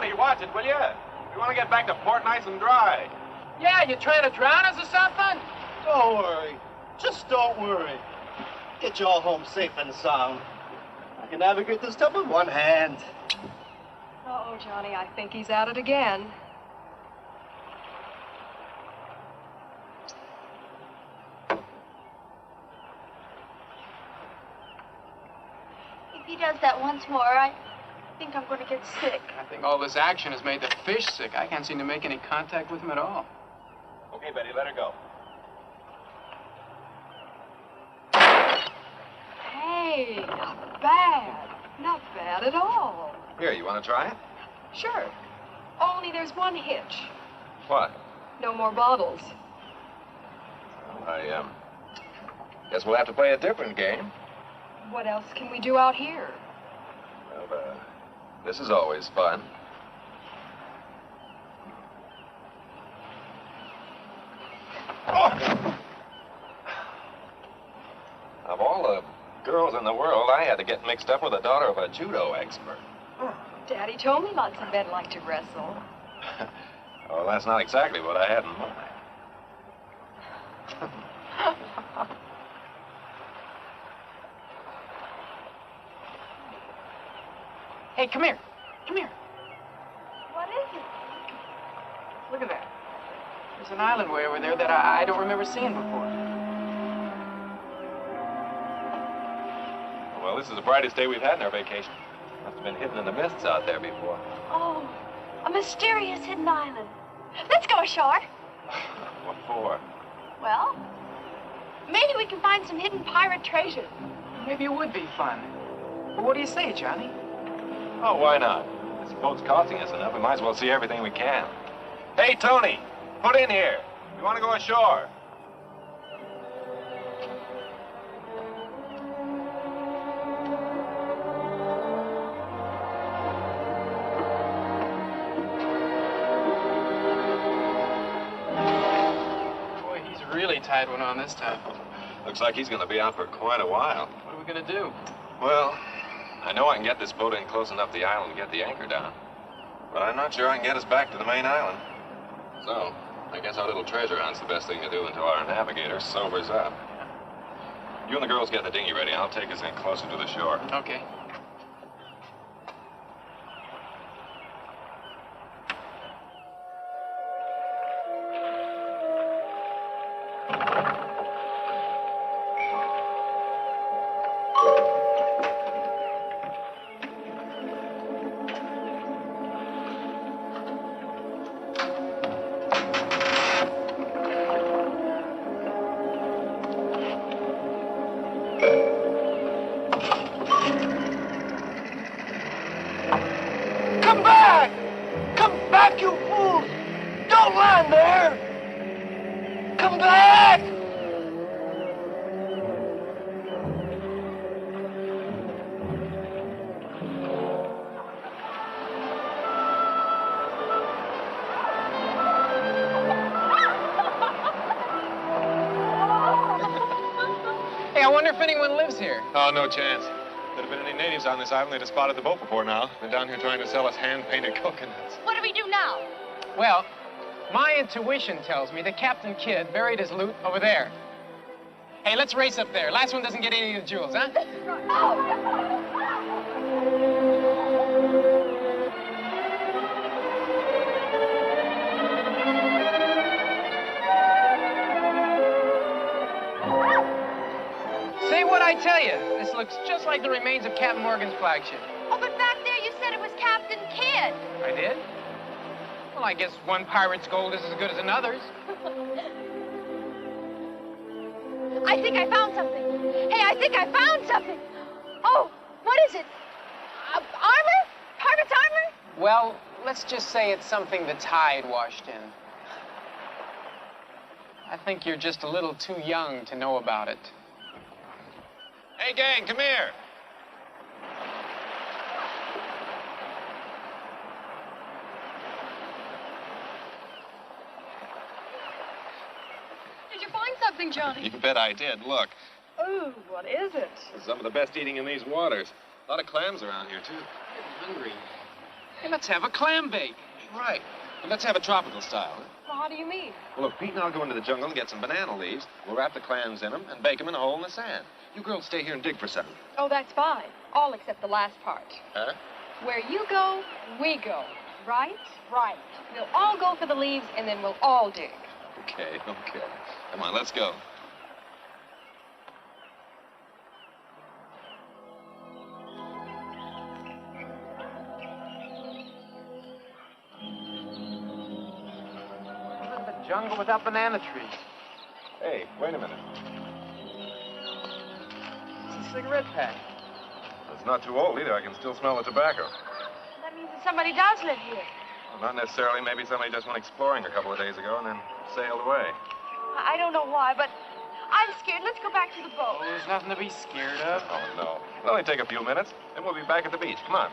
Tony, watch it, will you? We want to get back to port nice and dry. Yeah, you trying to drown us or something? Don't worry. Just don't worry. Get you all home safe and sound. I can navigate this tub with one hand. Uh-oh, Johnny, I think he's at it again. If he does that once more, I think I'm going to get sick. I think all this action has made the fish sick. I can't seem to make any contact with him at all. Okay, Betty, let her go. Hey, not bad. Not bad at all. Here, you want to try it? Sure. Only there's one hitch. What? No more bottles. I guess we'll have to play a different game. What else can we do out here? Well, this is always fun. Oh! Of all the girls in the world, I had to get mixed up with the daughter of a judo expert. Daddy told me lots of men like to wrestle. Well, that's not exactly what I had in mind. Hey, come here. Come here. What is it? Look at that. There's an island way over there that I don't remember seeing before. Well, this is the brightest day we've had in our vacation. Must have been hidden in the mists out there before. Oh, a mysterious hidden island. Let's go ashore. What for? Well, maybe we can find some hidden pirate treasure. Maybe it would be fun. But what do you say, Johnny? Oh, why not? This boat's costing us enough. We might as well see everything we can. Hey, Tony, put in here. We want to go ashore. Boy, he's really tied one on this time. Looks like he's going to be out for quite a while. What are we going to do? Well, I know I can get this boat in close enough to the island to get the anchor down. But I'm not sure I can get us back to the main island. So, I guess our little treasure hunt's the best thing to do until our navigator sobers up. You and the girls get the dinghy ready. I'll take us in closer to the shore. Okay. Oh, no chance. If there had been any natives on this island, they'd have spotted the boat before now. They're down here trying to sell us hand-painted coconuts. What do we do now? Well, my intuition tells me that Captain Kidd buried his loot over there. Hey, let's race up there. Last one doesn't get any of the jewels, huh? Say what I tell you. This looks just like the remains of Captain Morgan's flagship. Oh, but back there you said it was Captain Kidd. I did? Well, I guess one pirate's gold is as good as another's. I think I found something. Hey, I think I found something. Oh, what is it? Armor? Pirate's armor? Well, let's just say it's something the tide washed in. I think you're just a little too young to know about it. Hey, gang, come here. Did you find something, Johnny? You bet I did. Look, Ooh, what is it? this is some of the best eating in these waters. A lot of clams around here, too. I'm hungry. Hey, let's have a clam bake. Right. And let's have a tropical style. Huh? Well, how do you mean? Well, look, Pete and I'll go into the jungle and get some banana leaves. We'll wrap the clams in them and bake them in a hole in the sand. You girls stay here and dig for something. Oh, that's fine. All except the last part. Huh? Where you go, we go. Right? Right. We'll all go for the leaves, and then we'll all dig. Okay. Come on, let's go. The jungle without banana trees. Hey, wait a minute. It's a cigarette pack. It's not too old either. I can still smell the tobacco. That means that somebody does live here. Well, not necessarily. Maybe somebody just went exploring a couple of days ago and then sailed away. I don't know why, but I'm scared. Let's go back to the boat. Oh, there's nothing to be scared of. Oh, no. It'll only take a few minutes, and we'll be back at the beach. Come on.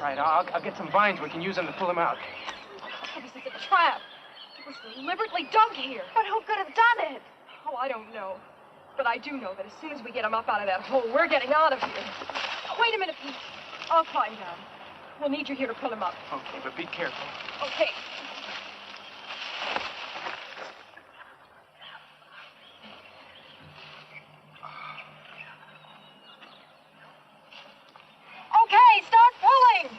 Right, I'll get some vines. We can use them to pull him out. Oh, this is a trap. It was deliberately dug here. But who could have done it? Oh, I don't know. But I do know that as soon as we get him up out of that hole, we're getting out of here. Oh, wait a minute, Pete. I'll climb down. We'll need you here to pull him up. Okay, but be careful. Okay. Okay, start pulling.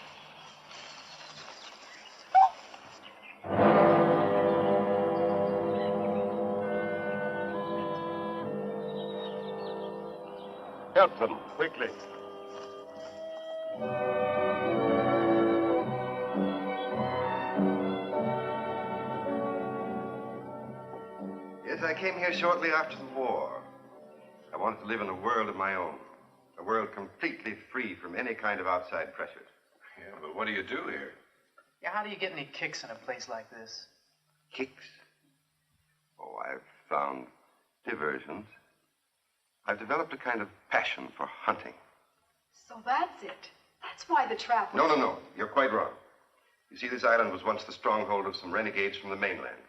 Help them, quickly. Yes, I came here shortly after the war. I wanted to live in a world of my own. A world completely free from any kind of outside pressures. Yeah, but what do you do here? Yeah, how do you get any kicks in a place like this? Kicks? Oh, I've found diversions. I've developed a kind of passion for hunting. So that's it. That's why the trap was... No. You're quite wrong. You see, this island was once the stronghold of some renegades from the mainland.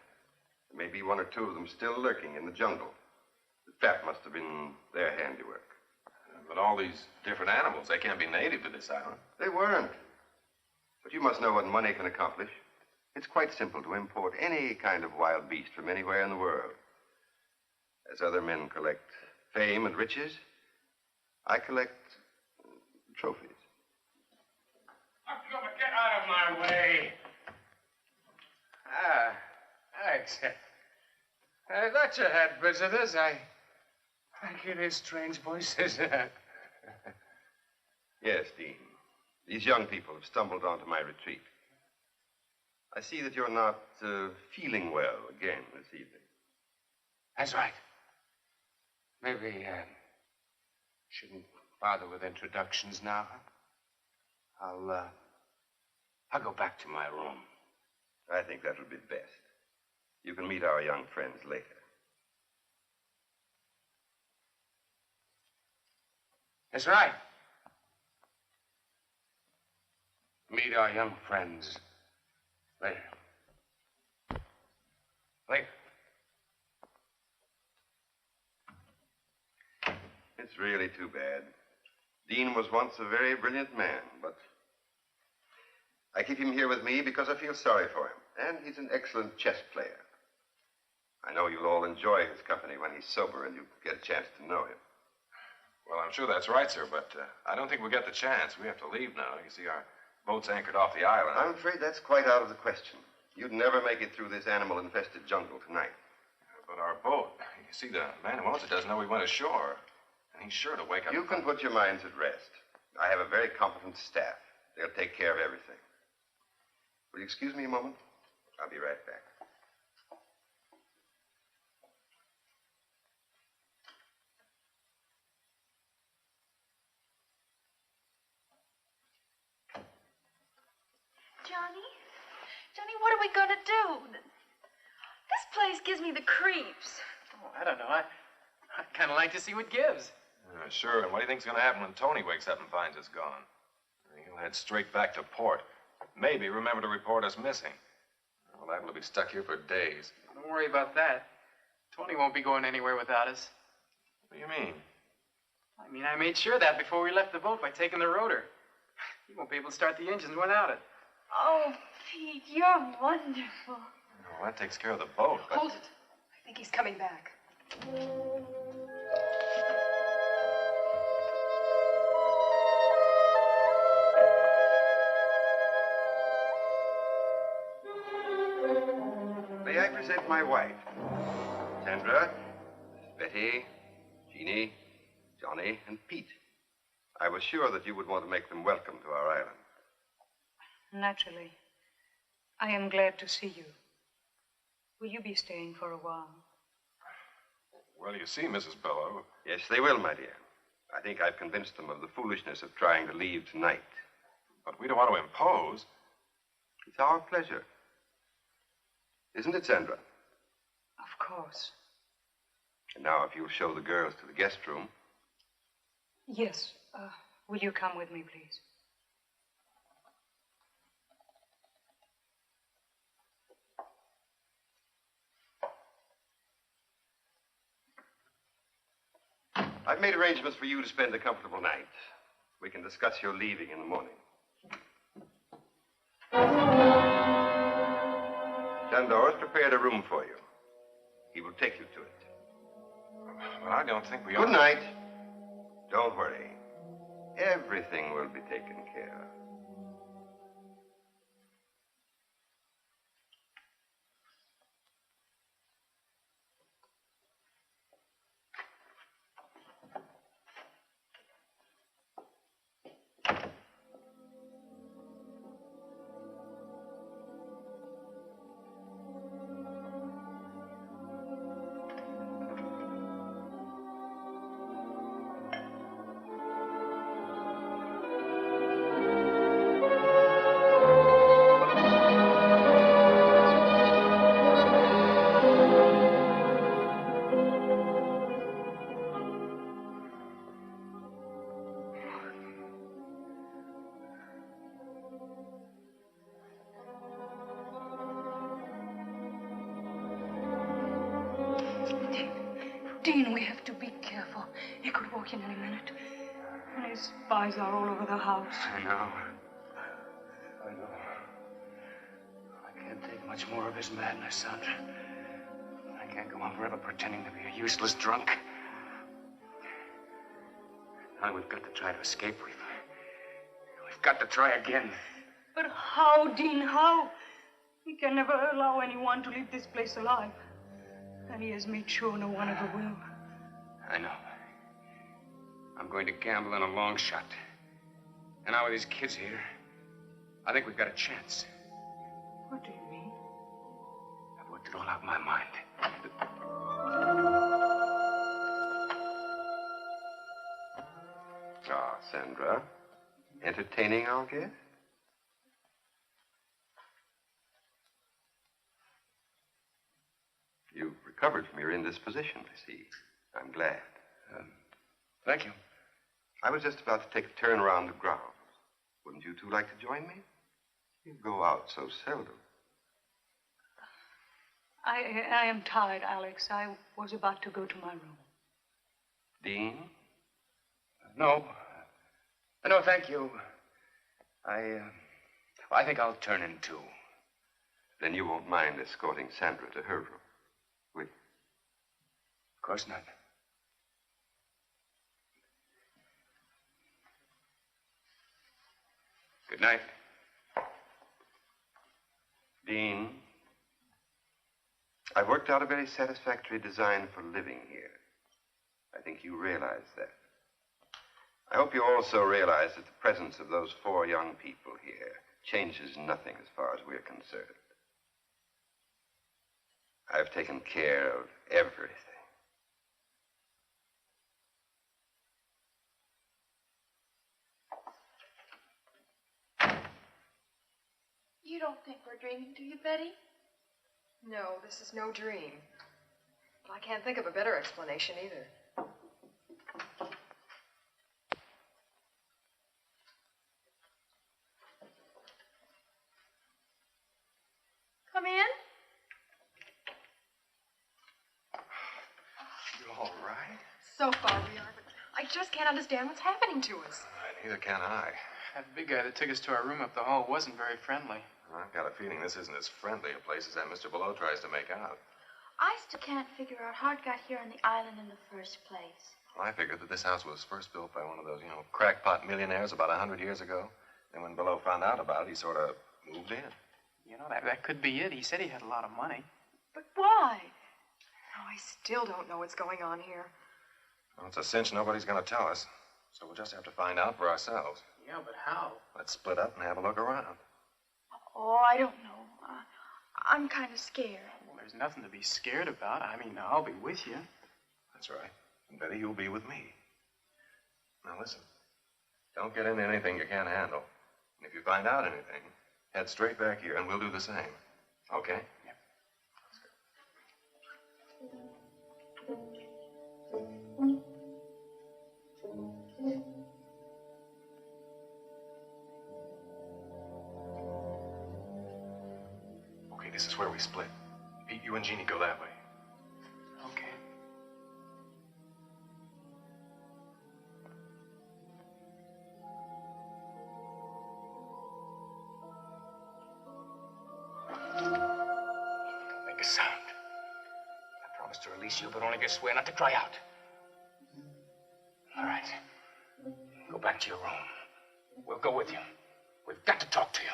There may be one or two of them still lurking in the jungle. The trap must have been their handiwork. But all these different animals, they can't be native to this island. They weren't. But you must know what money can accomplish. It's quite simple to import any kind of wild beast from anywhere in the world. As other men collect fame and riches, I collect trophies. Get out of my way. Thanks. I thought you had visitors. I can hear strange voices. Yes, Dean. These young people have stumbled onto my retreat. I see that you're not feeling well again this evening. That's right. Maybe shouldn't bother with introductions now. I'll go back to my room. I think that'll be best. You can meet our young friends later. That's right. Meet our young friends later. Later. It's really too bad. Dean was once a very brilliant man, but I keep him here with me because I feel sorry for him. And he's an excellent chess player. I know you'll all enjoy his company when he's sober and you get a chance to know him. Well, I'm sure that's right, sir, but I don't think we'll get the chance. We have to leave now. You see, our boat's anchored off the island. I'm afraid that's quite out of the question. You'd never make it through this animal-infested jungle tonight. But our boat, you see, the man who owns it doesn't know we went ashore. And he's sure to wake up. You can put your minds at rest. I have a very competent staff. They'll take care of everything. Will you excuse me a moment? I'll be right back. Johnny? Johnny, what are we going to do? This place gives me the creeps. Oh, I don't know. I'd kind of like to see what gives. Sure, and what do you think's going to happen when Tony wakes up and finds us gone? He'll head straight back to port. Maybe remember to report us missing. Well, liable to be stuck here for days. Don't worry about that. Tony won't be going anywhere without us. What do you mean? I mean, I made sure of that before we left the boat by taking the rotor. He won't be able to start the engines without it. Oh, Pete, you're wonderful. Well, that takes care of the boat, but... Hold it. I think he's coming back. May I present my wife? Sandra, Betty, Jeannie, Johnny, and Pete. I was sure that you would want to make them welcome to our island. Naturally. I am glad to see you. Will you be staying for a while? Well, you see, Mrs. Bellow... Yes, they will, my dear. I think I've convinced them of the foolishness of trying to leave tonight. But we don't want to impose. It's our pleasure. Isn't it, Sandra? Of course. And now, if you'll show the girls to the guest room. Yes. Will you come with me, please? I've made arrangements for you to spend a comfortable night. We can discuss your leaving in the morning. Sandor has prepared a room for you. He will take you to it. Well, I don't think we Good night. Don't worry. Everything will be taken care of. Dean, we have to be careful. He could walk in any minute. And his spies are all over the house. I know. I can't take much more of his madness, Sandra. I can't go on forever pretending to be a useless drunk. Now we've got to try to escape. We've got to try again. But how, Dean, how? We can never allow anyone to leave this place alive. And he has made sure no one ever will. I know. I'm going to gamble on a long shot. And now with these kids here, I think we've got a chance. What do you mean? I've worked it all out in my mind. Ah, Sandra. Entertaining our guest? You've recovered from your indisposition, I see. I'm glad. Thank you. I was just about to take a turn around the grounds. Wouldn't you two like to join me? You go out so seldom. I am tired, Alex. I was about to go to my room. Dean? No. No, thank you. I think I'll turn in too. Then you won't mind escorting Sandra to her room, will you? Of course not. Good night. Dean, I've worked out a very satisfactory design for living here. I think you realize that. I hope you also realize that the presence of those 4 young people here changes nothing as far as we're concerned. I've taken care of everything. You don't think we're dreaming, do you, Betty? No, this is no dream. But I can't think of a better explanation either. Come in. You all right? So far we are, but I just can't understand what's happening to us. Neither can I. That big guy that took us to our room up the hall wasn't very friendly. I've got a feeling this isn't as friendly a place as that Mr. Below tries to make out. I still can't figure out how it got here on the island in the first place. Well, I figured that this house was first built by one of those, crackpot millionaires about 100 years ago. And when Below found out about it, he sort of moved in. You know, that could be it. He said he had a lot of money. But why? Oh, I still don't know what's going on here. Well, it's a cinch nobody's going to tell us. So we'll just have to find out for ourselves. Yeah, but how? Let's split up and have a look around. Oh, I don't know. I'm kind of scared. Well, there's nothing to be scared about. I mean, I'll be with you. That's right. And Betty, you'll be with me. Now listen, don't get into anything you can't handle. And if you find out anything, head straight back here and we'll do the same. Okay? Yep. Okay, this is where we split. Pete, you and Jeannie go that way. Okay. Make a sound. I promise to release you, but only if you swear not to cry out. All right. Go back to your room. We'll go with you. We've got to talk to you.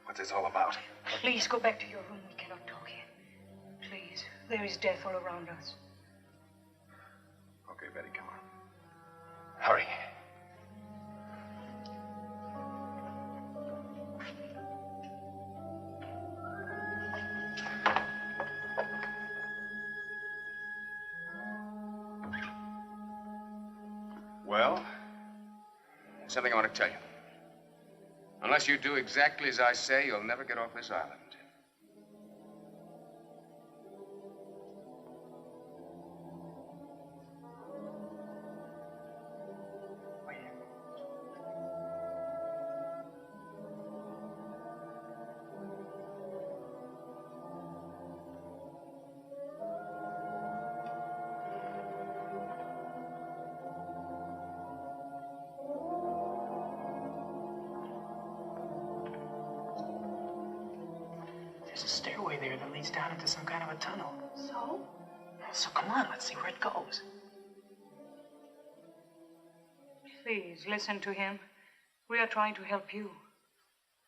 What's this all about? Please go back to your room. We cannot talk here. Please. There is death all around us. Okay, Betty, come on. Hurry. Well, there's something I want to tell you. Unless you do exactly as I say, you'll never get off this island. There's a stairway there that leads down into some kind of a tunnel. So? So come on, let's see where it goes. Please, listen to him. We are trying to help you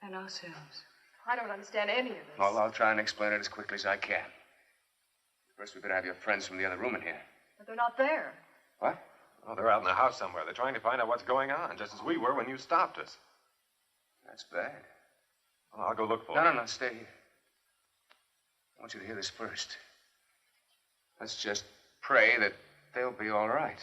and ourselves. I don't understand any of this. Well, I'll try and explain it as quickly as I can. First, we better have your friends from the other room in here. But they're not there. What? Oh, they're out in the house somewhere. They're trying to find out what's going on, just as we were when you stopped us. That's bad. Well, I'll go look for No, them. no, stay here. I want you to hear this first. Let's just pray that they'll be all right.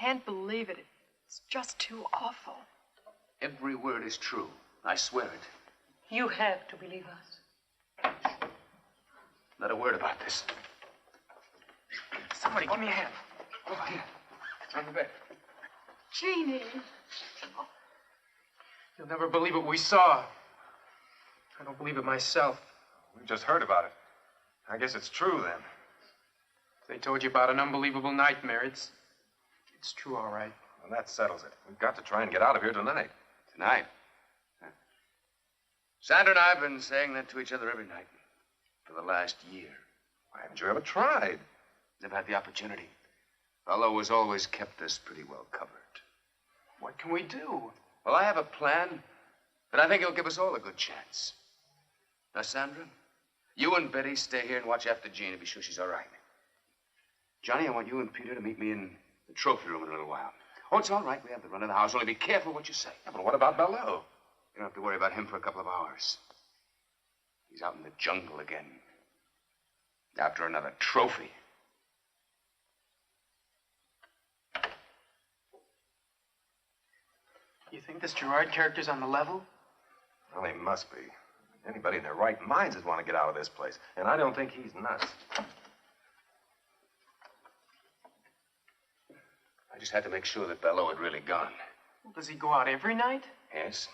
can't believe it. It's just too awful. Every word is true. I swear it. You have to believe us. Not a word about this. Somebody, give me a hand. Over here. It's on the bed. Jeannie. You'll never believe what we saw. I don't believe it myself. We've just heard about it. I guess it's true, then. They told you about an unbelievable nightmare. It's true, all right. Well, that settles it. We've got to try and get out of here tonight. Tonight? Huh. Sandra and I have been saying that to each other every night for the last year. Why haven't you ever tried? Never had the opportunity. Bello has always kept us pretty well covered. What can we do? Well, I have a plan that I think will give us all a good chance. Now, Sandra, you and Betty stay here and watch after Jean and be sure she's all right. Johnny, I want you and Peter to meet me in the trophy room in a little while. Oh, it's all right. We have the run of the house. Only be careful what you say. Yeah, but what about Bello? You don't have to worry about him for a couple of hours. He's out in the jungle again. After another trophy. You think this Gerard character's on the level? Well, he must be. Anybody in their right minds would want to get out of this place. And I don't think he's nuts. I just had to make sure that Bello had really gone. Well, does he go out every night? Yes.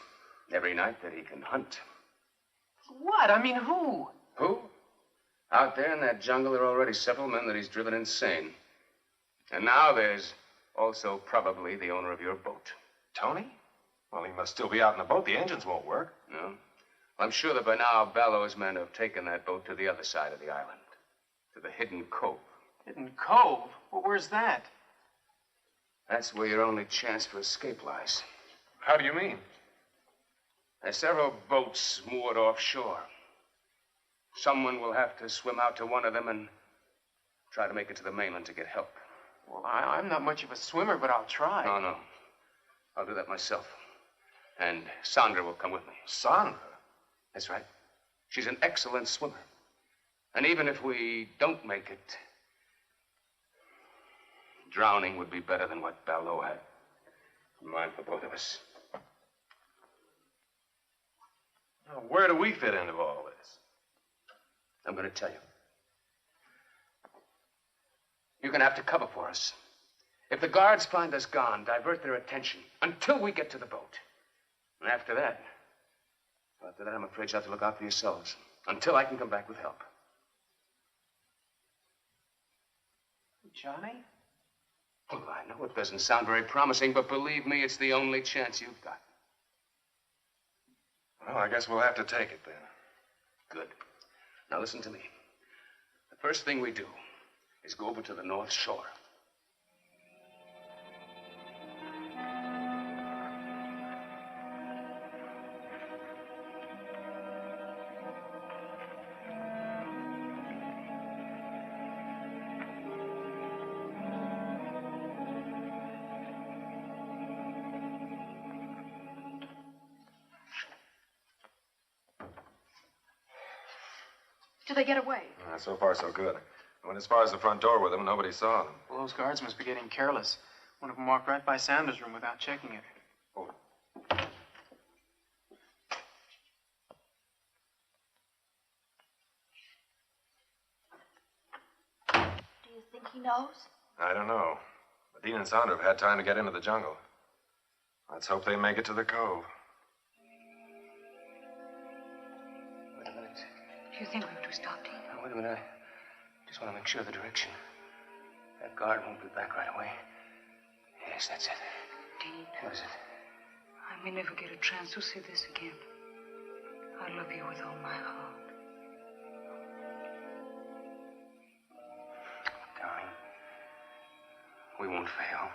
Every night that he can hunt. What? I mean, who? Who? Out there in that jungle, there are already several men that he's driven insane. And now there's also probably the owner of your boat. Tony? Well, he must still be out in the boat. The engines won't work. No? Well, I'm sure that by now Bello's men have taken that boat to the other side of the island. To the hidden cove. Hidden cove? Well, where's that? That's where your only chance for escape lies. How do you mean? There's several boats moored offshore. Someone will have to swim out to one of them and try to make it to the mainland to get help. Well, I'm not much of a swimmer, but I'll try. No. I'll do that myself. And Sandra will come with me. Sandra? That's right. She's an excellent swimmer. And even if we don't make it, drowning would be better than what Bello had in mind for both of us. Now, where do we fit into all this? I'm going to tell you. You're going to have to cover for us. If the guards find us gone, divert their attention until we get to the boat. And after that, I'm afraid you'll have to look out for yourselves until I can come back with help. Johnny? Well, I know it doesn't sound very promising, but believe me, it's the only chance you've got. Well, I guess we'll have to take it then. Good. Now listen to me. The first thing we do is go over to the North Shore. Did they get away? So far, so good. I went as far as the front door with them. Nobody saw them. Well, those guards must be getting careless. One of them walked right by Sandra's room without checking it. Oh. Do you think he knows? I don't know. But Dean and Sandra have had time to get into the jungle. Let's hope they make it to the cove. Wait a minute. Do you think we have to stop, Dean? Now, wait a minute. I just want to make sure of the direction. That guard won't be back right away. Yes, that's it. Dean. What is it? I may never get a chance to see this again. I love you with all my heart. Darling, we won't fail.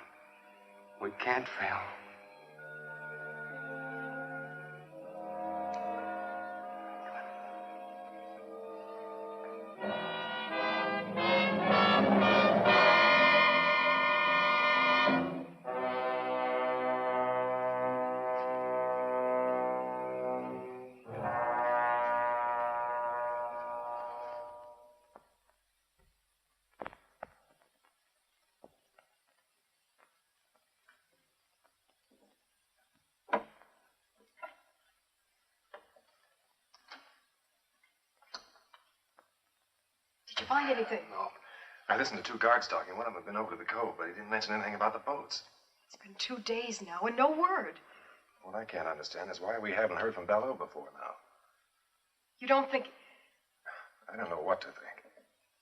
We can't fail. you find anything? No. I listened to two guards talking. One of them had been over to the cove, but he didn't mention anything about the boats. It's been 2 days now and no word. What I can't understand is why we haven't heard from Belleau before now. You don't think... I don't know what to think.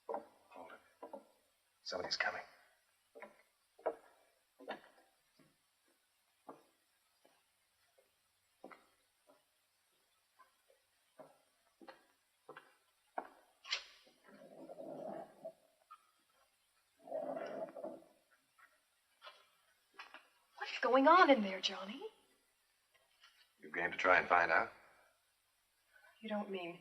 Hold it. Somebody's coming. What's going on in there, Johnny? You game to try and find out? You don't mean...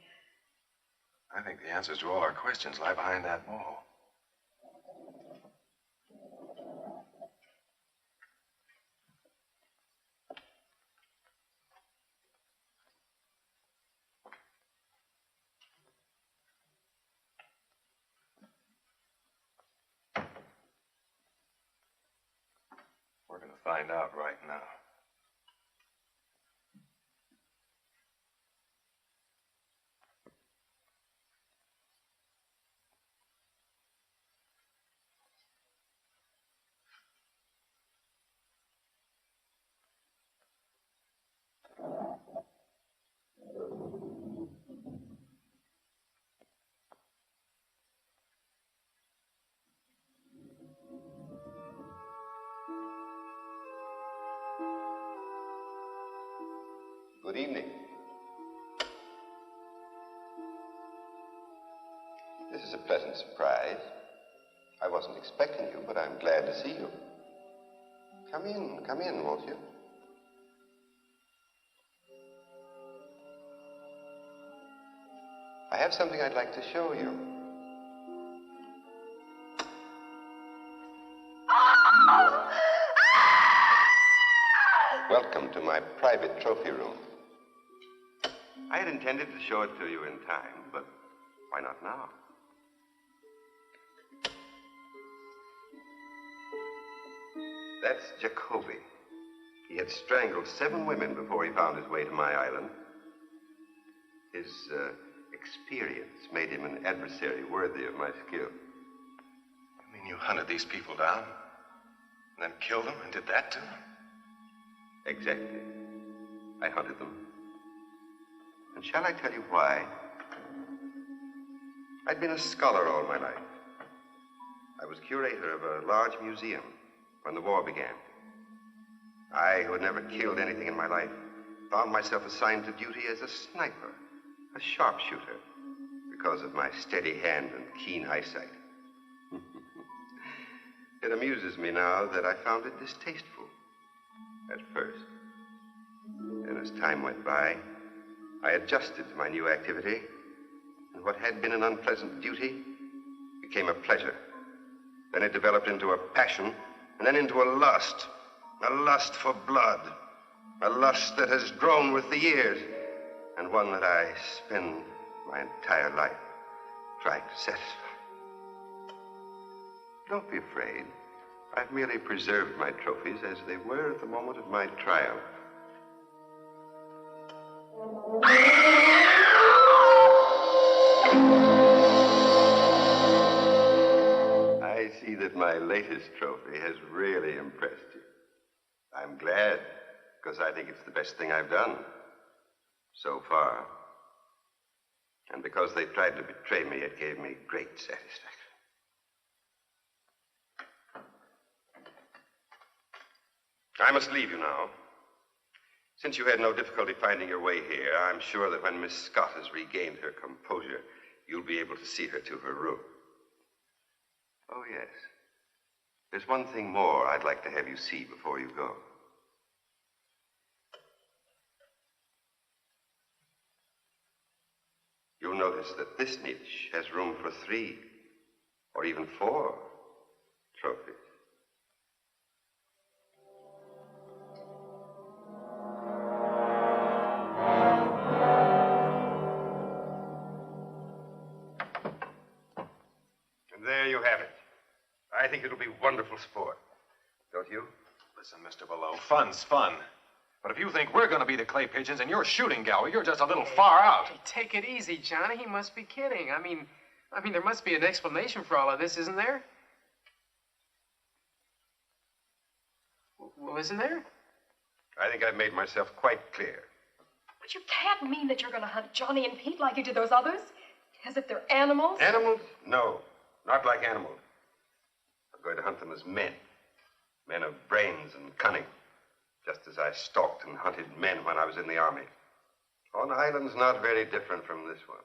I think the answers to all our questions lie behind that wall. We're going to find out right now. Good evening. This is a pleasant surprise. I wasn't expecting you, but I'm glad to see you. Come in, won't you? I have something I'd like to show you. Welcome to my private trophy room. I had intended to show it to you in time, but why not now? That's Jacoby. He had strangled 7 women before he found his way to my island. His experience made him an adversary worthy of my skill. You mean you hunted these people down, and then killed them and did that to them? Exactly. I hunted them. And shall I tell you why? I'd been a scholar all my life. I was curator of a large museum when the war began. I, who had never killed anything in my life, found myself assigned to duty as a sniper, a sharpshooter, because of my steady hand and keen eyesight. It amuses me now that I found it distasteful at first. And as time went by, I adjusted to my new activity, and what had been an unpleasant duty became a pleasure. Then it developed into a passion, and then into a lust for blood, a lust that has grown with the years, and one that I spend my entire life trying to satisfy. Don't be afraid. I've merely preserved my trophies as they were at the moment of my triumph. I see that my latest trophy has really impressed you. I'm glad, because I think it's the best thing I've done so far. And because they tried to betray me, it gave me great satisfaction. I must leave you now. Since you had no difficulty finding your way here, I'm sure that when Miss Scott has regained her composure, you'll be able to see her to her room. Oh, yes. There's one thing more I'd like to have you see before you go. You'll notice that this niche has room for 3 or even 4 trophies. And there you have it. I think it'll be wonderful sport. Don't you? Listen, Mr. Belleau, fun's fun. But if you think we're going to be the clay pigeons in your shooting gallery, you're just a little far out. Hey, take it easy, Johnny. He must be kidding. I mean, I mean, there must be an explanation for all of this, isn't there? Well, isn't there? I think I've made myself quite clear. But you can't mean that you're going to hunt Johnny and Pete like you did those others. As if they're animals. Animals? No, not like animals. I'm going to hunt them as men. Men of brains and cunning. Just as I stalked and hunted men when I was in the army. On islands not very different from this one.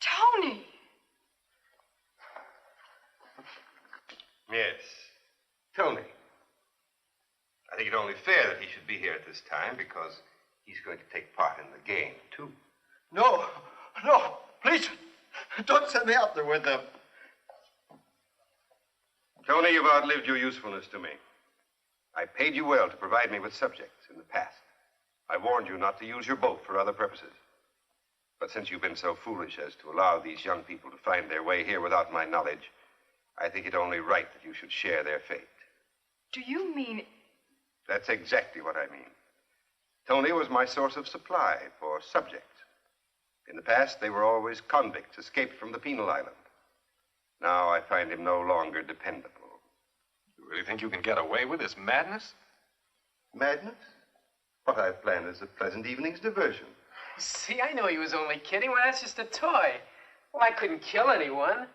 Tony! Yes, Tony. I think it only fair that he should be here at this time because he's going to take part in the game, too. No, please, don't send me out there with them. Tony, you've outlived your usefulness to me. I paid you well to provide me with subjects in the past. I warned you not to use your boat for other purposes. But since you've been so foolish as to allow these young people to find their way here without my knowledge, I think it only right that you should share their fate. Do you mean... That's exactly what I mean. Tony was my source of supply for subjects. In the past, they were always convicts escaped from the penal island. Now I find him no longer dependable. You really think you can get away with this madness? Madness? What I've planned is a pleasant evening's diversion. See, I know he was only kidding. Well, that's just a toy. Well, I couldn't kill anyone.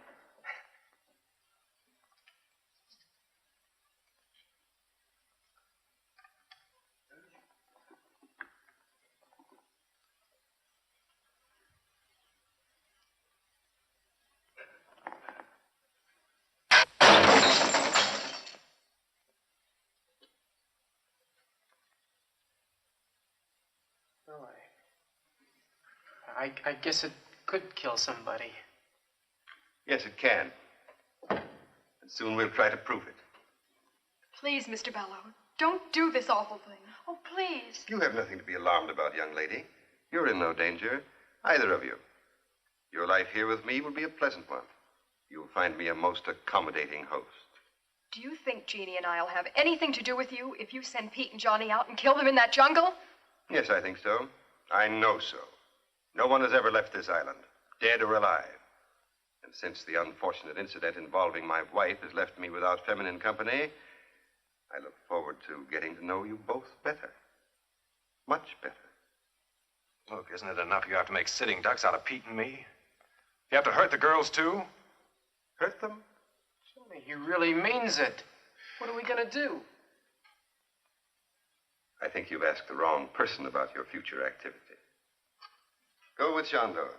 Well, I guess it could kill somebody. Yes, it can. And soon we'll try to prove it. Please, Mr. Bellow, don't do this awful thing. Oh, please. You have nothing to be alarmed about, young lady. You're in no danger, either of you. Your life here with me will be a pleasant one. You'll find me a most accommodating host. Do you think Jeannie and I'll have anything to do with you if you send Pete and Johnny out and kill them in that jungle? Yes, I think so. I know so. No one has ever left this island, dead or alive. And since the unfortunate incident involving my wife has left me without feminine company, I look forward to getting to know you both better. Much better. Look, isn't it enough you have to make sitting ducks out of Pete and me? You have to hurt the girls, too? Hurt them? Johnny, he really means it. What are we going to do? I think you've asked the wrong person about your future activity. Go with Shandor.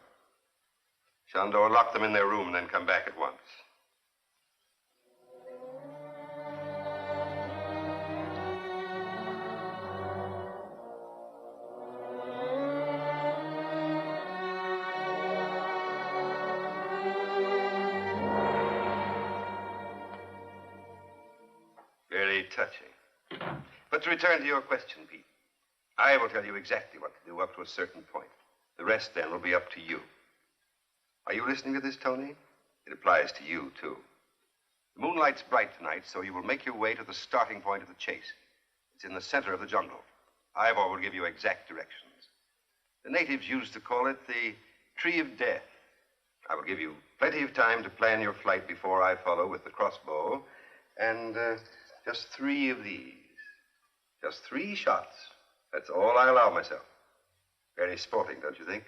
Shandor, lock them in their room and then come back at once. Very touching. But to return to your question, Pete, I will tell you exactly what to do up to a certain point. The rest, then, will be up to you. Are you listening to this, Tony? It applies to you, too. The moonlight's bright tonight, so you will make your way to the starting point of the chase. It's in the center of the jungle. Ivor will give you exact directions. The natives used to call it the Tree of Death. I will give you plenty of time to plan your flight before I follow with the crossbow. And just 3 of these. Just 3 shots. That's all I allow myself. Very sporting, don't you think?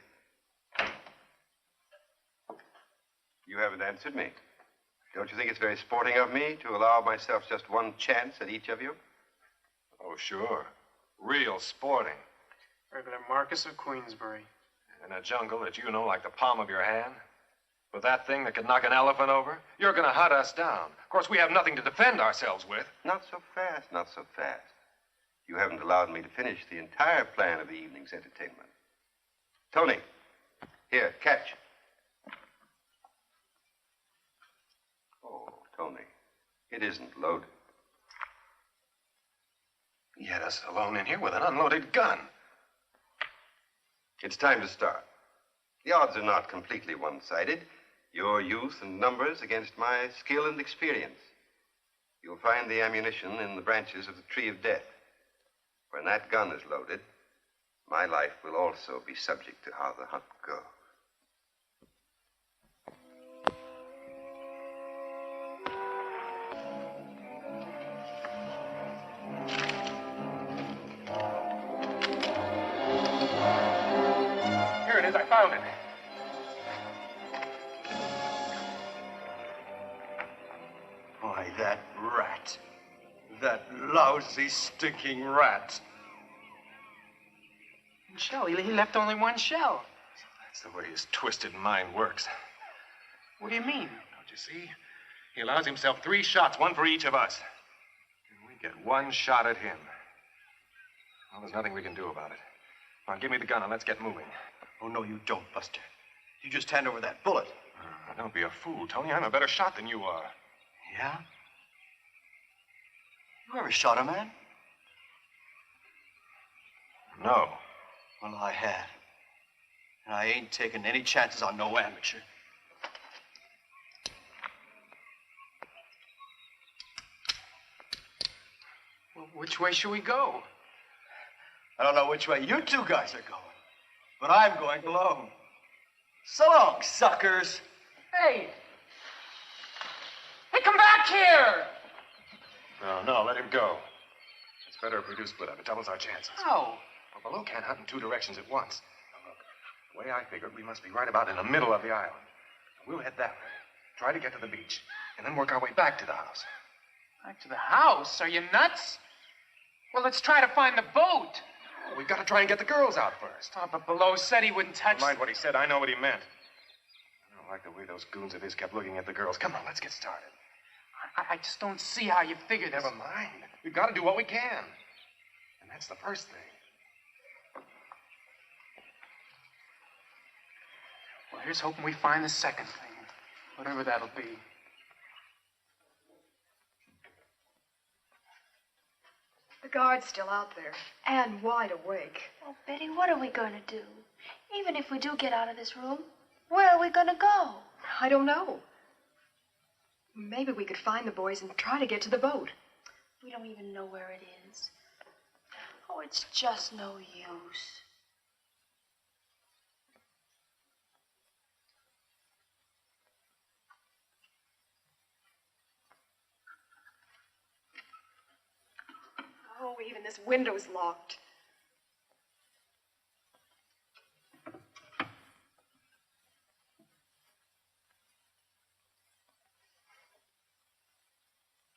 You haven't answered me. Don't you think it's very sporting of me to allow myself just 1 chance at each of you? Oh, sure. Real sporting. Regular Marquis of Queensbury. In a jungle that you know like the palm of your hand. With that thing that could knock an elephant over. You're going to hunt us down. Of course, we have nothing to defend ourselves with. Not so fast, not so fast. You haven't allowed me to finish the entire plan of the evening's entertainment. Tony, here, catch. Oh, Tony, it isn't loaded. He had us alone in here with an unloaded gun. It's time to start. The odds are not completely one-sided. Your youth and numbers against my skill and experience. You'll find the ammunition in the branches of the Tree of Death. When that gun is loaded, my life will also be subject to how the hunt goes. I found it. Why, that rat. That lousy, stinking rat. Shell. He left only one shell. That's the way his twisted mind works. What do you mean? Don't you see? He allows himself 3 shots, 1 for each of us. And we get 1 shot at him. Well, there's nothing we can do about it. Come on, give me the gun and let's get moving. Oh, no, you don't, Buster. You just hand over that bullet. Don't be a fool, Tony. I'm a better shot than you are. Yeah? You ever shot a man? No. Well, I have. And I ain't taking any chances on no amateur. Well, which way should we go? I don't know which way you 2 guys are going, but I'm going alone. So long, suckers. Hey! Hey, come back here! No, let him go. It's better if we do split up. It doubles our chances. How? Well, below can't hunt in 2 directions at once. Now, look, the way I figured, we must be right about in the middle of the island. We'll head that way, try to get to the beach, and then work our way back to the house. Back to the house? Are you nuts? Well, let's try to find the boat. We've got to try and get the girls out first. Oh, but Below said he wouldn't touch... Never mind what he said. I know what he meant. I don't like the way those goons of his kept looking at the girls. Come on, let's get started. I just don't see how you figure this. Never mind. We've got to do what we can. And that's the first thing. Well, here's hoping we find the second thing. Whatever that'll be. The guard's still out there, and wide awake. Oh, Betty, what are we going to do? Even if we do get out of this room, where are we going to go? I don't know. Maybe we could find the boys and try to get to the boat. We don't even know where it is. Oh, it's just no use. Oh, even this window's locked.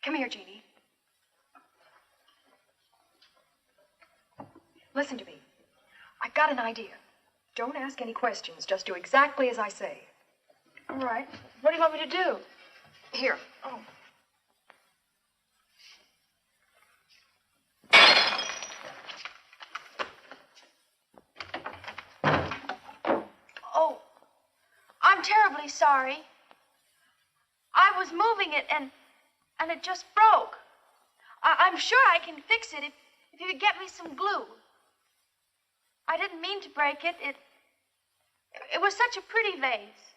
Come here, Jeannie. Listen to me. I've got an idea. Don't ask any questions. Just do exactly as I say. All right. What do you want me to do? Here. Oh. Oh, I'm terribly sorry. I was moving it and it just broke. I'm sure I can fix it if you could get me some glue. I didn't mean to break it. It was such a pretty vase.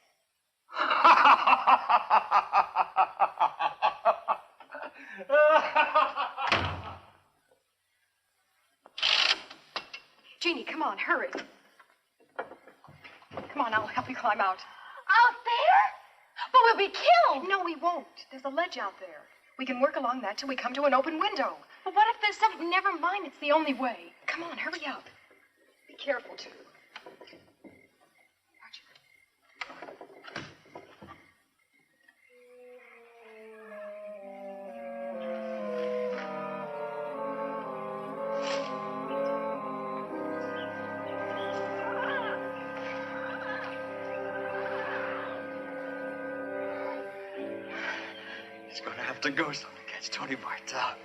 Jeannie, come on, hurry. Come on, I'll help you climb out. Out there? But we'll be killed. No, we won't. There's a ledge out there. We can work along that till we come to an open window. But what if there's something... Never mind, it's the only way. Come on, hurry up. Be careful, too. He's going to have to go some to catch Tony Bartel.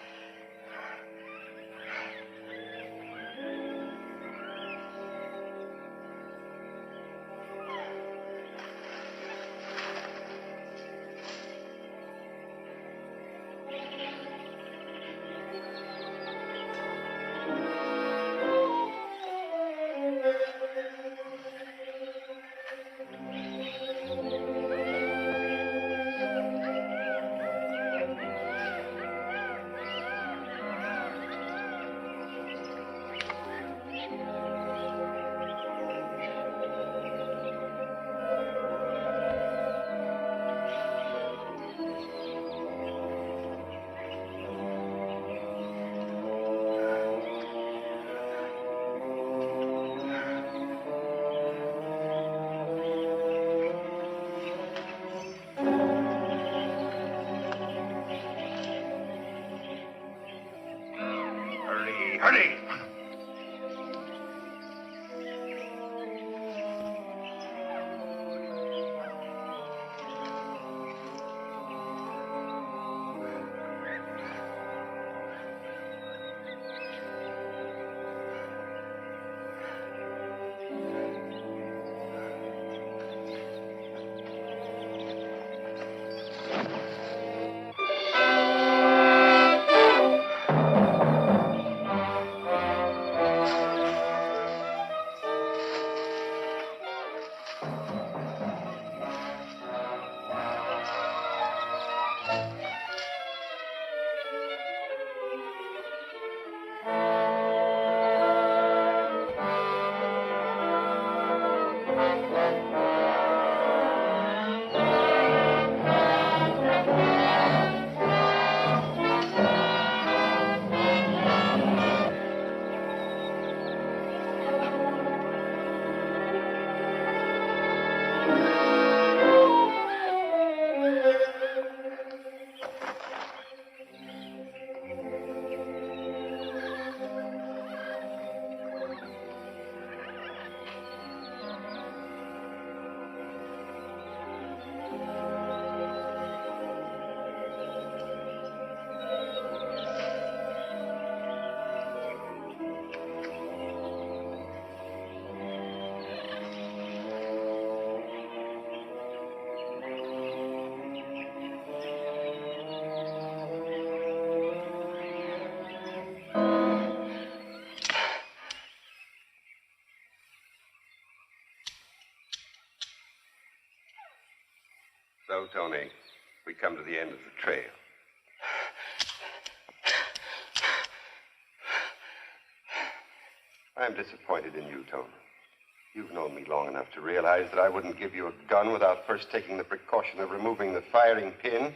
So, Tony, we come to the end of the trail. I'm disappointed in you, Tony. You've known me long enough to realize that I wouldn't give you a gun without first taking the precaution of removing the firing pin.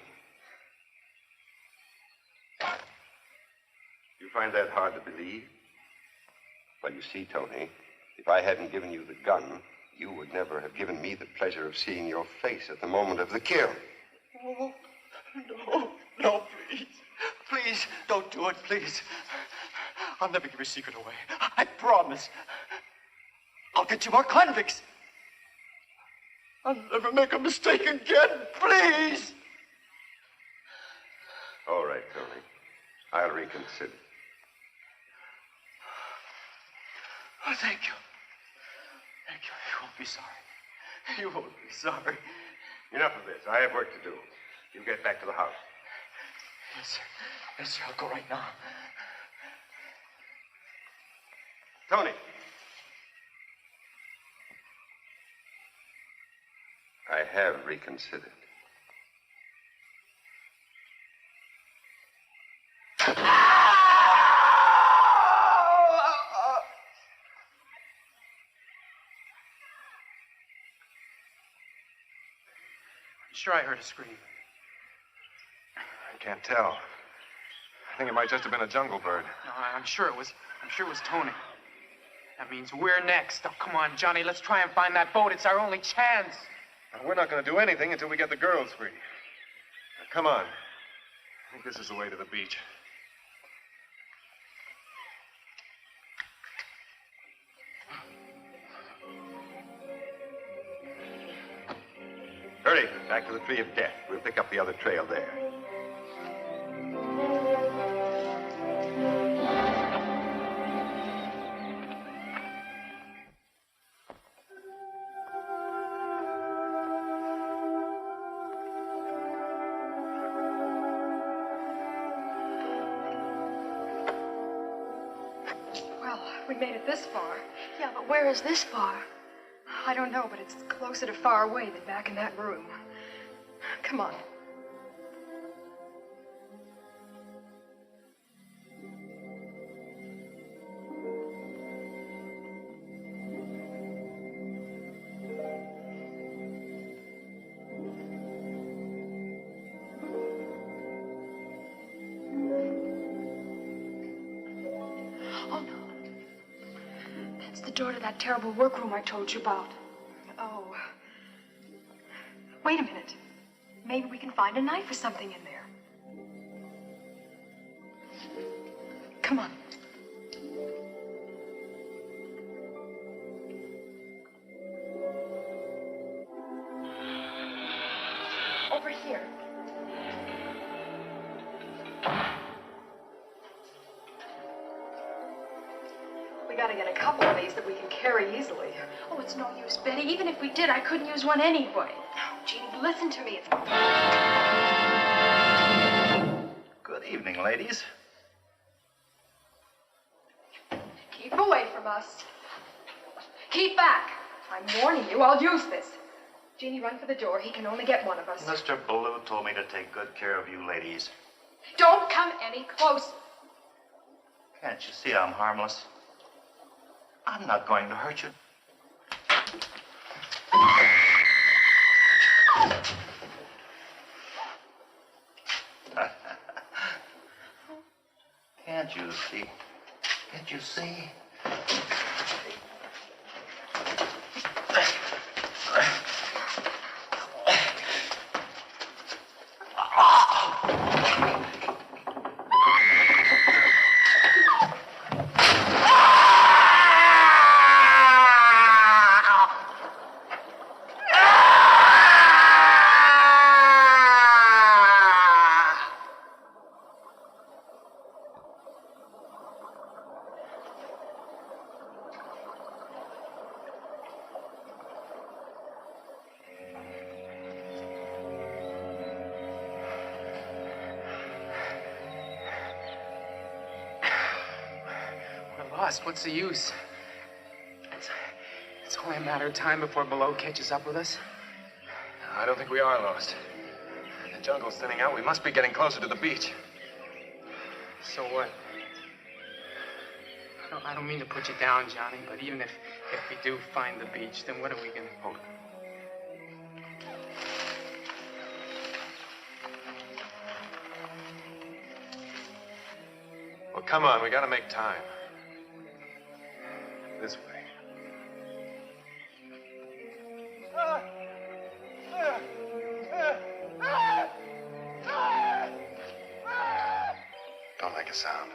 You find that hard to believe? Well, you see, Tony, if I hadn't given you the gun, you would never have given me the pleasure of seeing your face at the moment of the kill. Oh, no, please. Please, don't do it, please. I'll never give your secret away. I promise. I'll get you more convicts. I'll never make a mistake again, please. All right, Tony. I'll reconsider. Oh, thank you. Thank you. You won't be sorry. You won't be sorry. Enough of this. I have work to do. You get back to the house. Yes, sir. Yes, sir. I'll go right now. Tony. I have reconsidered. Sure, I heard a scream. I can't tell. I think it might just have been a jungle bird. No, I'm sure it was Tony. That means we're next. Oh, come on, Johnny. Let's try and find that boat. It's our only chance. Well, we're not going to do anything until we get the girls free. Now, come on. I think this is the way to the beach. Hurry, back to the Tree of Death. We'll pick up the other trail there. Well, we made it this far. Yeah, but where is this far? I don't know, but it's closer to far away than back in that room. Come on. Oh, no. That's the door to that terrible workroom I told you about. Oh. Wait a minute. Maybe we can find a knife or something in there. Come on. Over here. We gotta get a couple of these that we can carry easily. Oh, it's no use, Betty. Even if we did, I couldn't use one anyway. Oh, Jeannie, listen to me. Good evening, ladies. Keep away from us. Keep back. I'm warning you, I'll use this. Jeannie, run for the door. He can only get one of us. Mr. Blue told me to take good care of you ladies. Don't come any closer. Can't you see I'm harmless? I'm not going to hurt you. Can't you see? Can't you see? What's the use? It's only a matter of time before Below catches up with us. I don't think we are lost. The jungle's thinning out. We must be getting closer to the beach. So what? I don't mean to put you down, Johnny, but even if we do find the beach, then what are we going to... Hold it. Well, come on. We got to make time. This way. Don't make a sound.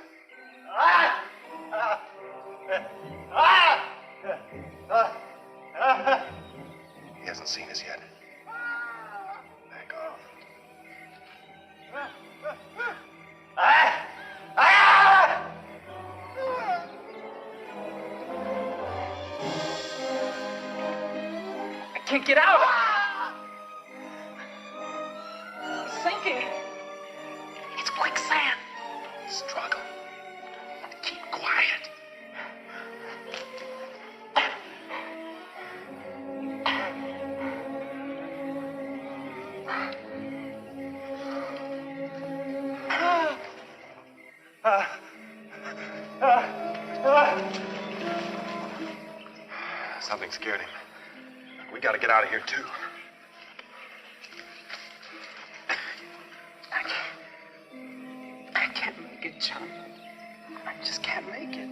He hasn't seen us yet. Back off. I can't get out. It's sinking. It's quicksand. Struggle. Keep quiet. Something scared him. We got to get out of here, too. I can't make it, John. I just can't make it.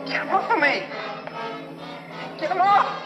Get him off of me! Get him off!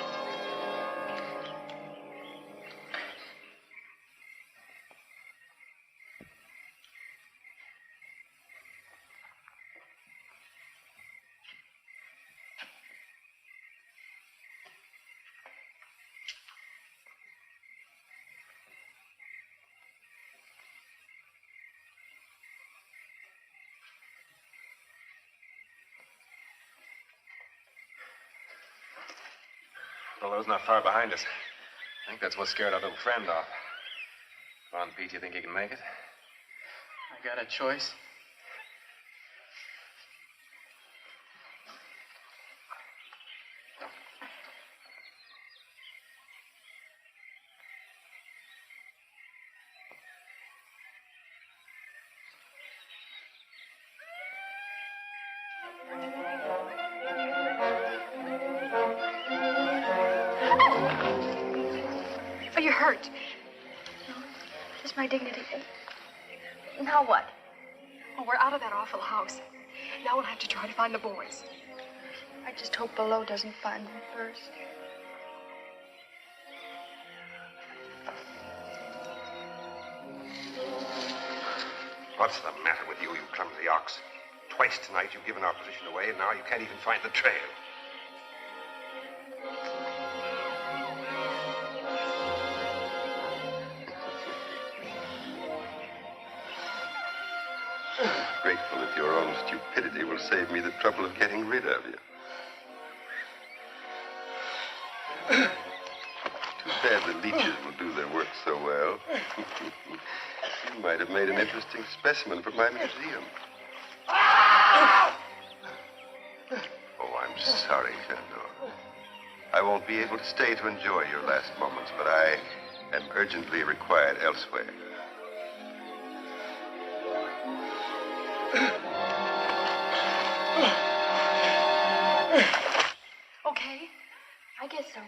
Well, those not far behind us. I think that's what scared our little friend off. Come on, Pete, you think he can make it? I got a choice. Are you hurt? No, just my dignity. Now what? Oh, we're out of that awful house. Now we'll have to try to find the boys. I just hope Below doesn't find them first. What's the matter with you, you clumsy ox? Twice tonight you've given our position away, and now you can't even find the trail. Grateful that your own stupidity will save me the trouble of getting rid of you. Too bad the leeches will do their work so well. You might have made an interesting specimen for my museum. Oh, I'm sorry, Jeannot. I won't be able to stay to enjoy your last moments, but I am urgently required elsewhere. Okay? I guess so.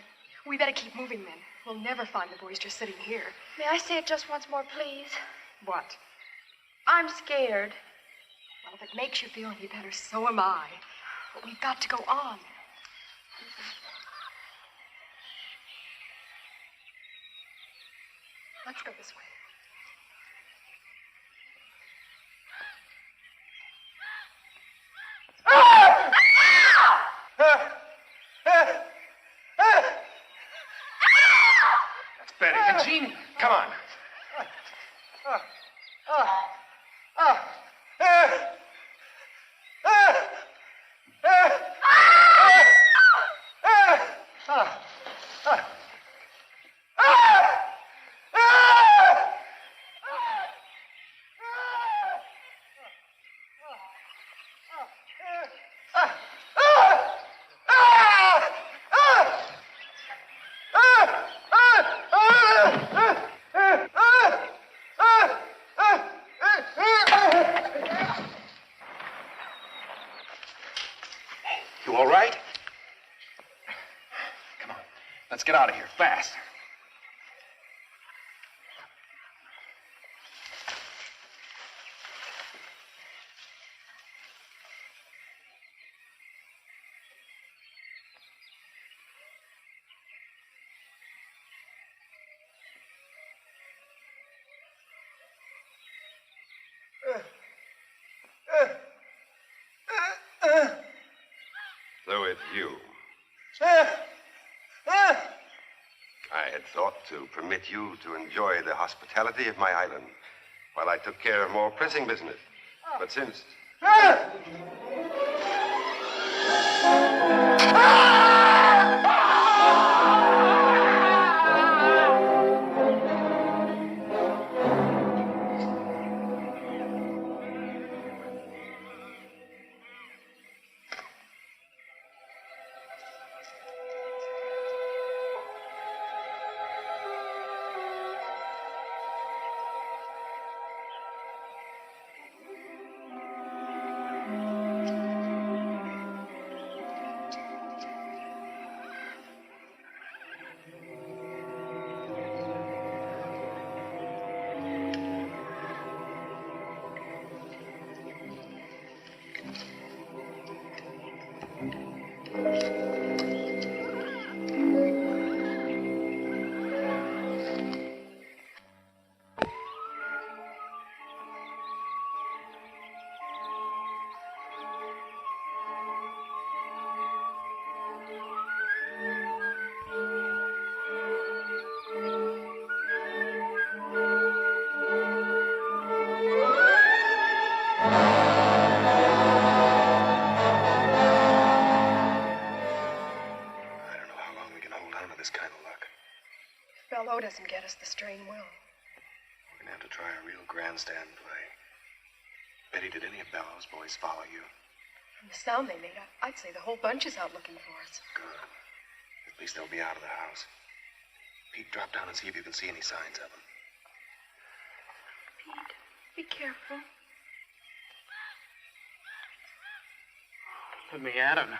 We better keep moving then. We'll never find the boys just sitting here. May I say it just once more, please? What? I'm scared. Well, if it makes you feel any better, so am I. But we've got to go on. Let's go this way. That's Betty. Eugene, come on. You all right? Come on. Let's get out of here, fast. So it's you. I had thought to permit you to enjoy the hospitality of my island while I took care of more pressing business. But since... Doesn't get us, the strain will. We're gonna have to try a real grandstand play. Betty, did any of Bellow's boys follow you? From the sound they made, I'd say the whole bunch is out looking for us. Good. At least they'll be out of the house. Pete, drop down and see if you can see any signs of them. Pete, be careful. Put me at him.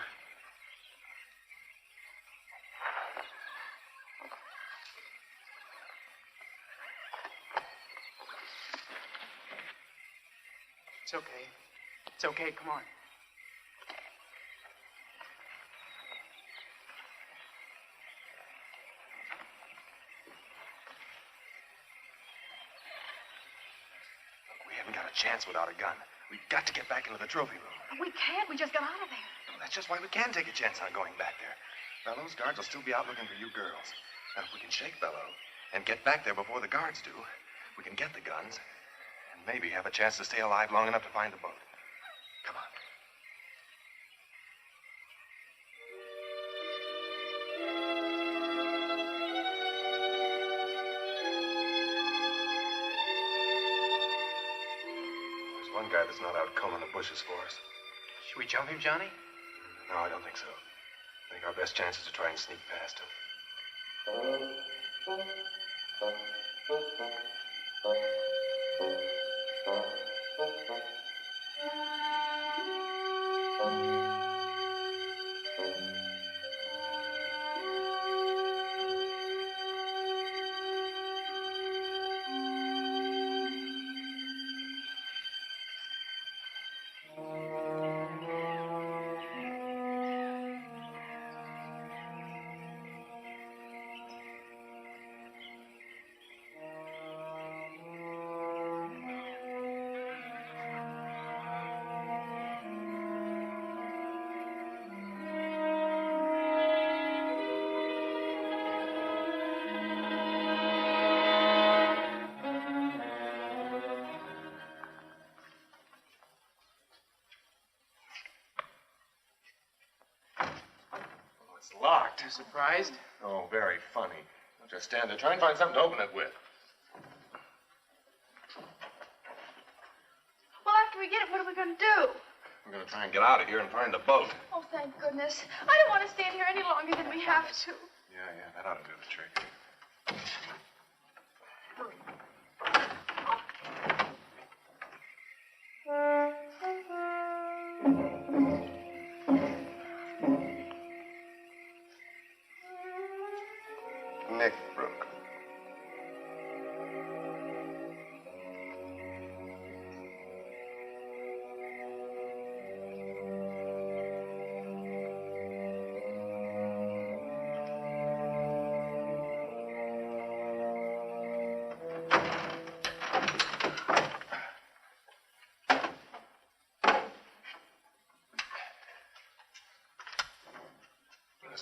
It's okay. It's okay. Come on. Look, we haven't got a chance without a gun. We've got to get back into the trophy room. We can't. We just got out of there. Well, that's just why we can take a chance on going back there. Bellow's guards will still be out looking for you girls. And if we can shake Bellow and get back there before the guards do, we can get the guns and maybe have a chance to stay alive long enough to find the boat. Come on. There's one guy that's not out combing the bushes for us. Should we jump him, Johnny? No, I don't think so. I think our best chance is to try and sneak past him. Locked. You surprised? Oh, very funny. I'll just stand there. Try and find something to open it with. Well, after we get it, what are we going to do? We're going to try and get out of here and find the boat. Oh, thank goodness. I don't want to stand here any longer than we have to. Yeah, that ought to do the trick.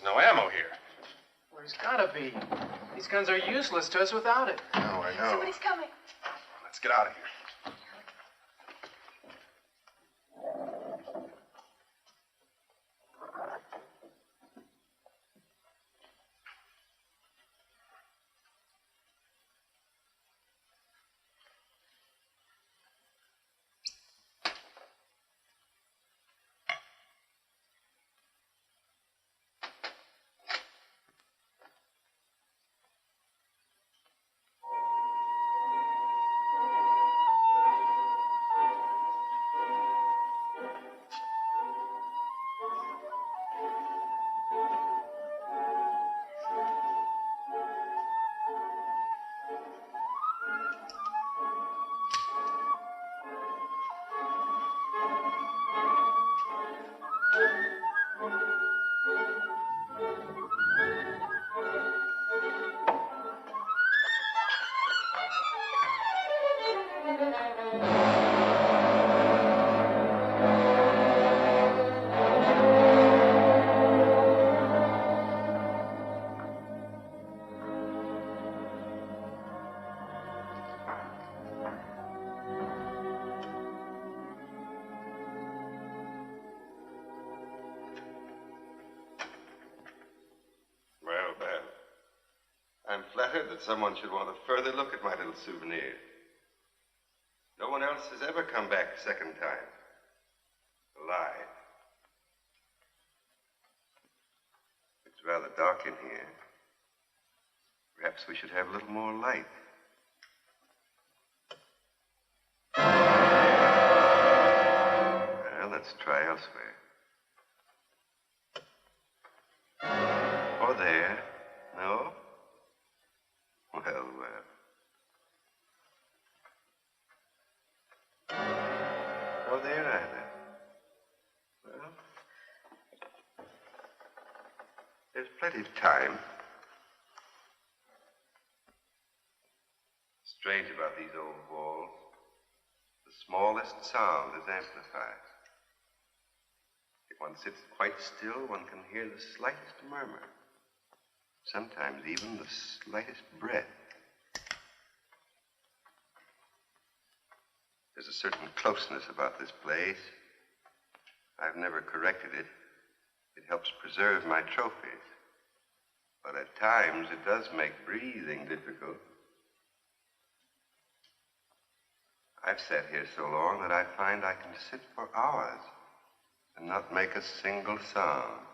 There's no ammo here. Well, there's gotta be. These guns are useless to us without it. No, I know. Somebody's coming. Let's get out of here. I'm flattered that someone should want a further look at my little souvenir. No one else has ever come back a second time. Alive. It's rather dark in here. Perhaps we should have a little more light. Well, let's try elsewhere. Or there. No? Well, well. No there either. Well, there's plenty of time. Strange about these old walls. The smallest sound is amplified. If one sits quite still, one can hear the slightest murmur. Sometimes even the slightest breath. There's a certain closeness about this place. I've never corrected it. It helps preserve my trophies. But at times it does make breathing difficult. I've sat here so long that I find I can sit for hours and not make a single sound.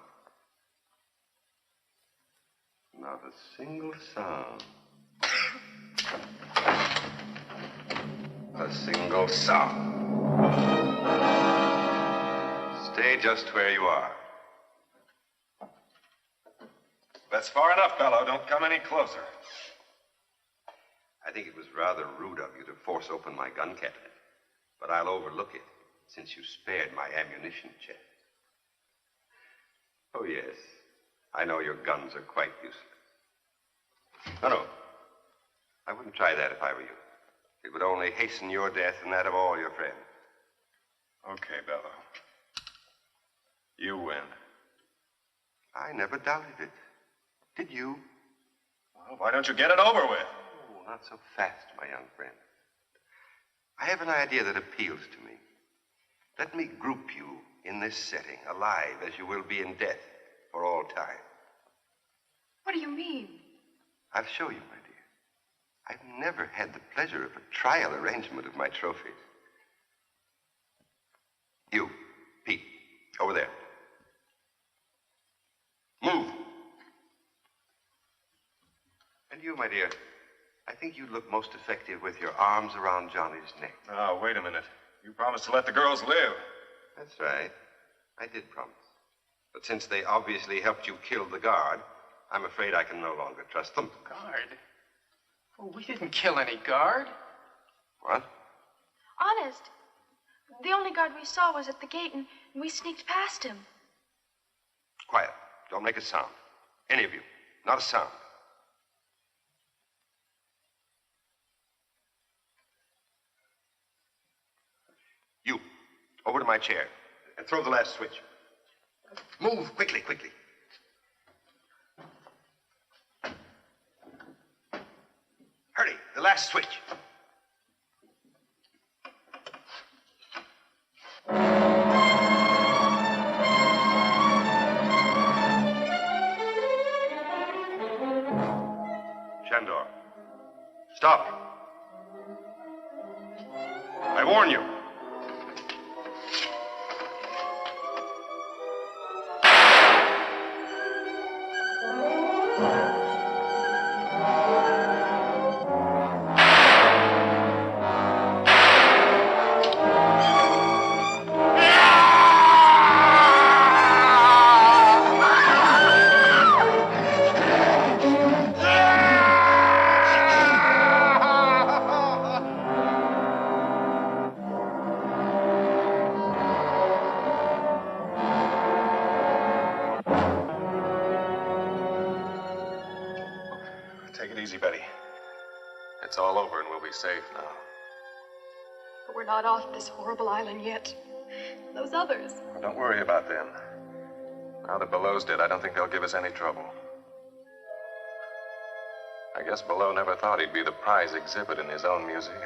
Not a single sound. A single sound. Stay just where you are. That's far enough, Bello. Don't come any closer. I think it was rather rude of you to force open my gun cabinet, but I'll overlook it since you spared my ammunition chest. Oh, yes. I know your guns are quite useless. No, I wouldn't try that if I were you. It would only hasten your death and that of all your friends. Okay, Bello. You win. I never doubted it. Did you? Well, why don't you get it over with? Oh, not so fast, my young friend. I have an idea that appeals to me. Let me group you in this setting, alive as you will be in death for all time. What do you mean? I'll show you, my dear. I've never had the pleasure of a trial arrangement of my trophies. You, Pete, over there. Move. And you, my dear, I think you'd look most effective with your arms around Johnny's neck. Oh, wait a minute. You promised to let the girls live. That's right. I did promise. But since they obviously helped you kill the guard, I'm afraid I can no longer trust them. Guard? Oh, we didn't kill any guard. What? Honest. The only guard we saw was at the gate, and we sneaked past him. Quiet. Don't make a sound. Any of you. Not a sound. You, over to my chair and throw the last switch. Move quickly, quickly. last switch. Shandor, stop. I warn you. Take it easy, Betty. It's all over and we'll be safe now. But we're not off this horrible island yet. Those others. Well, don't worry about them. Now that Below's dead, I don't think they'll give us any trouble. I guess Below never thought he'd be the prize exhibit in his own museum.